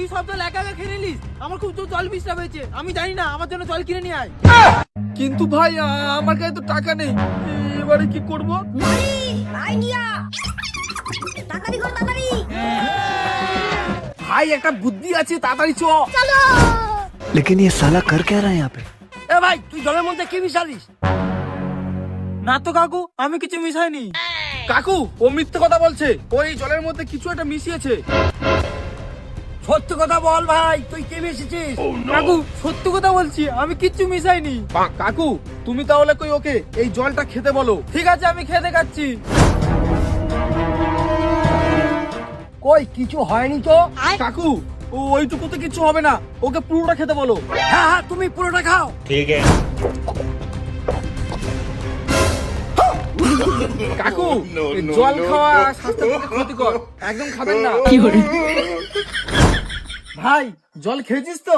তুই সব জল একা একা খেয়ে নিলিস। আমার খুব জল বিস্তাপ হয়েছে, আমি জানি না, আমার জন্য জল কিনে নিয়ে আয়। কিন্তু ভাই আমার কাছে তো টাকা নেই, এবারে কি করব? ভাই একটা বুদ্ধি আছে, তাড়াতাড়ি চ। लेकिन ये साला कर क्या रहा है यहाँ पे? এ ভাই, তুই জলের মধ্যে কি মিশালিস? না তো কাকু, আমি কিছু মিশাইনি। কাকু ও মিথ্যে কথা বলছে, ওই জলের মধ্যে কিছু একটা মিশিয়েছে। সত্যি কথা বল ভাই, তুই কি মিশিয়েছিস? কাকু সত্যি কথা বলছি, আমি কিচ্ছু মিশাইনি। কাকু তুমি তাহলে কই ওকে এই জলটা খেতে বলো। ঠিক আছে, আমি খেতে খাচ্ছি। কই কিছু হয়নি তো? কাকু ওইটুকুতে কিছু হবে না, ওকে পুরোটা খেতে বলো। হ্যাঁ হ্যাঁ, তুমি পুরোটা খাও। কাকু এই জল খাওয়া স্বাস্থ্যের পক্ষে ক্ষতিকর, একদম খাবেন না। ভাই জল খেয়েছিস তো?